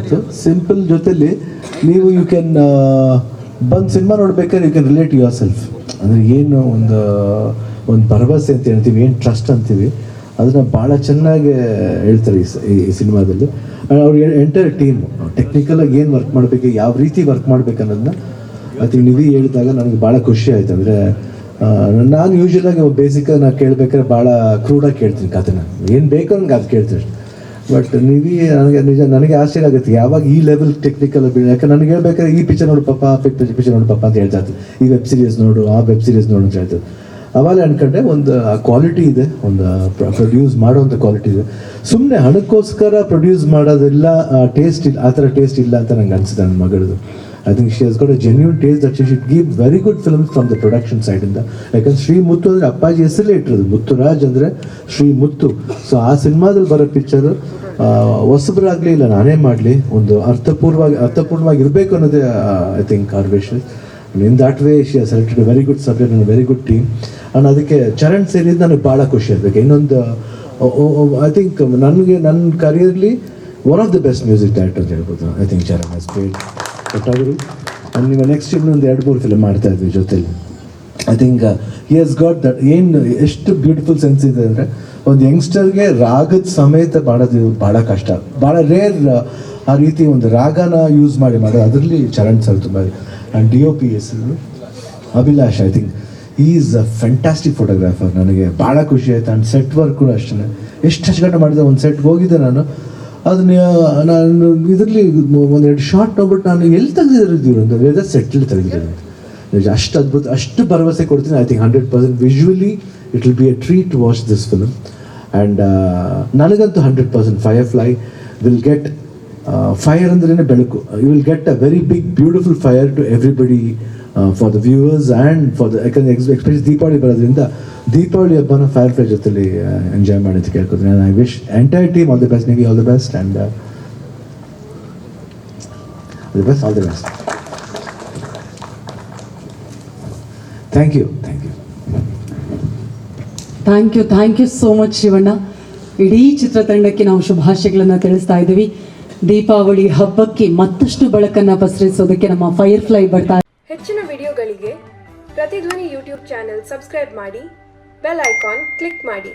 ಇತ್ತು. ಸಿಂಪಲ್ ಜೊತೆಲಿ ನೀವು ಯು ಕ್ಯಾನ್ ಬಂದು ಸಿನಿಮಾ ನೋಡ್ಬೇಕಾದ್ರೆ you can relate yourself. ಅಂದರೆ ಏನು ಒಂದು ಭರವಸೆ ಅಂತ ಹೇಳ್ತೀವಿ, ಏನು ಟ್ರಸ್ಟ್ ಅಂತೀವಿ, ಅದನ್ನು ಭಾಳ ಚೆನ್ನಾಗಿ ಹೇಳ್ತಾರೆ ಈ ಸಿನಿಮಾದಲ್ಲಿ. ಅವ್ರ ಎಂಟೈರ್ ಟೀಮ್ ಟೆಕ್ನಿಕಲಾಗಿ ಏನು ವರ್ಕ್ ಮಾಡಬೇಕು, ಯಾವ ರೀತಿ ವರ್ಕ್ ಮಾಡ್ಬೇಕು ಅನ್ನೋದನ್ನ ಐ ಥಿಂಕ್ ನಿಧಿ ಹೇಳಿದಾಗ ನನಗೆ ಭಾಳ ಖುಷಿ ಆಯಿತು. ಅಂದರೆ ನಾನು ಯೂಶ್ವಲಾಗಿ ಬೇಸಿಕಾಗಿ ನಾನು ಕೇಳಬೇಕಾದ್ರೆ ಭಾಳ ಕ್ರೂಡಾಗಿ ಕೇಳ್ತೀನಿ ಕಥೆನ, ಏನು ಬೇಕೋ ನನಗೆ ಅದು ಕೇಳ್ತೀನಿ. ಬಟ್ ನಿಧಿ ನನಗೆ ಆಶ್ಚರ್ಯ ಆಗುತ್ತೆ ಯಾವಾಗ ಈ ಲೆವೆಲ್ ಟೆಕ್ನಿಕಲ್ ಯಾಕಂದ್ರೆ ನನಗೆ ಹೇಳ್ಬೇಕಾದ್ರೆ ಈ ಪಿಕ್ಚರ್ ನೋಡು ಪಾಪ, ಪಿಕ್ಚರ್ ನೋಡು ಪಾಪ ಅಂತ ಹೇಳ್ತಾ ಇರ್ತೀನಿ, ಈ ವೆಬ್ ಸೀರೀಸ್ ನೋಡು, ಆ ವೆಬ್ ಸೀರೀಸ್ ನೋಡು ಅಂತ ಹೇಳ್ತಾರೆ. ಅವಾಗ ಅನ್ಕೊಂಡೆ ಒಂದು ಕ್ವಾಲಿಟಿ ಇದೆ, ಒಂದು ಪ್ರೊಡ್ಯೂಸ್ ಮಾಡೋವಂಥ ಕ್ವಾಲಿಟಿ ಇದೆ. ಸುಮ್ಮನೆ ಹಣಕ್ಕೋಸ್ಕರ ಪ್ರೊಡ್ಯೂಸ್ ಮಾಡೋದಿಲ್ಲ, ಟೇಸ್ಟ್ ಇಲ್ಲ, ಆ ಥರ ಟೇಸ್ಟ್ ಇಲ್ಲ ಅಂತ ನಂಗೆ ಅನಿಸಿದೆ ನನ್ನ ಮಗಳದು. I think she has got a genuine taste that she should give very good films from the production ಸೈಡಿಂದ. ಯಾಕಂದ್ರೆ ಶ್ರೀ ಮುತ್ತು ಅಂದರೆ ಅಪ್ಪಾಜಿ ಹೆಸರೇ ಇಟ್ಟಿರೋದು, ಮುತ್ತುರಾಜ್ ಅಂದರೆ ಶ್ರೀ ಮುತ್ತು. ಸೊ ಆ ಸಿನಿಮಾದಲ್ಲಿ ಬರೋ ಪಿಕ್ಚರು ಹೊಸಬರಾಗಲಿ ಇಲ್ಲ ನಾನೇ ಮಾಡಲಿ ಒಂದು ಅರ್ಥಪೂರ್ಣವಾಗಿ ಇರಬೇಕು ಅನ್ನೋದೇ I think our wish. In that way she has selected very good subject and very good team. And ಅದಕ್ಕೆ ಚರಣ್ ಸೇರಿದ್ದು ನನಗೆ ಭಾಳ ಖುಷಿ ಆಗಬೇಕು. ಇನ್ನೊಂದು ಐ ಥಿಂಕ್ ನನಗೆ ನನ್ನ ಕರಿಯರ್ಲಿ one of the best music director ಅಂತ ಹೇಳ್ಬೋದು. I think Charan has played ಕೊಟ್ಟಾಗರು. ಆ್ಯಂಡ್ ನೀವು ನೆಕ್ಸ್ಟ್ ಇನ್ನೊಂದು 2-3 ಫಿಲ್ಮ್ ಮಾಡ್ತಾ ಇದ್ವಿ ಜೊತೆಲಿ. I think he has got that. ಏನು ಎಷ್ಟು ಬ್ಯೂಟಿಫುಲ್ ಸೆನ್ಸ್ ಇದೆ ಅಂದರೆ ಒಂದು ಯಂಗ್ಸ್ಟರ್ಗೆ ರಾಗದ ಸಮೇತ ಮಾಡೋದು ಭಾಳ ಕಷ್ಟ, ಭಾಳ ರೇರ್ ಆ ರೀತಿ ಒಂದು ರಾಗನ ಯೂಸ್ ಮಾಡಿ ಮಾಡೋದು. ಅದರಲ್ಲಿ ಚರಣ್ ಸರ್ ತುಂಬ. ಆ್ಯಂಡ್ DOP ಹೆಸರು Abhilash. I think is a fantastic photographer. ನನಗೆ ಭಾಳ ಖುಷಿ ಆಯಿತು. ಆ್ಯಂಡ್ ಸೆಟ್ ವರ್ಕ್ ಕೂಡ ಅಷ್ಟೇ ಎಷ್ಟು ಅಚ್ಚುಕಟ್ಟು ಮಾಡಿದೆ. ಒಂದು ಸೆಟ್ಗೆ ಹೋಗಿದ್ದೆ ನಾನು, ನಾನು ಇದರಲ್ಲಿ 1-2 ಶಾರ್ಟ್ ನೋಡ್ಬಿಟ್ಟು ನಾನು ಎಲ್ಲಿ ತೆಗೆದಿದ್ದೀವಿ ಅಂತ ವೆದರ್ ಸೆಟ್ಲಿ ತೆಗೆದಿದ್ದೀನಿ. ಅಷ್ಟು ಅದ್ಭುತ, ಅಷ್ಟು ಭರವಸೆ ಕೊಡ್ತೀನಿ. I think 100% visually it will be a treat to watch this film. And ನನಗಂತೂ 100% ಫೈರ್ಫ್ಲೈ ವಿಲ್ ಗೆಟ್ ಫೈರ್ ಅಂದ್ರೇ ಬೆಳಕು. You will get a very big beautiful fire to everybody, for the viewers and for the, ಯಾಕಂದರೆ especially Deepavali ಬರೋದ್ರಿಂದ ದೀಪಾವಳಿ ಹಬ್ಬನ Firefly ಜೊತೆಲಿ enjoy ಮಾಡಿ ಅಂತ ಕೇಳ್ಕೊತೀನಿ. I wish entire team all the best. ನಿಮಗೆ all the best and all the best. Thank you thank you so much Shivanna. ಇಡೀ ಚಿತ್ರತಂಡಕ್ಕೆ ನಾವು ಶುಭಾಶಯಗಳನ್ನು ತಿಳಿಸ್ತಾ ಇದ್ದೀವಿ. ದೀಪಾವಳಿ ಹಬ್ಬಕ್ಕೆ ಮತ್ತಷ್ಟು ಬೆಳಕನ್ನು ಪಸರಿಸೋದಕ್ಕೆ ನಮ್ಮ ಫೈರ್ಫ್ಲೈ ಬರ್ತಾ. ಹೆಚ್ಚಿನ ವಿಡಿಯೋಗಳಿಗೆ ಪ್ರತಿಧ್ವನಿ ಯೂಟ್ಯೂಬ್ ಚಾನೆಲ್ ಸಬ್ಸ್ಕ್ರೈಬ್ ಮಾಡಿ, ಬೆಲ್ ಐಕಾನ್ ಕ್ಲಿಕ್ ಮಾಡಿ.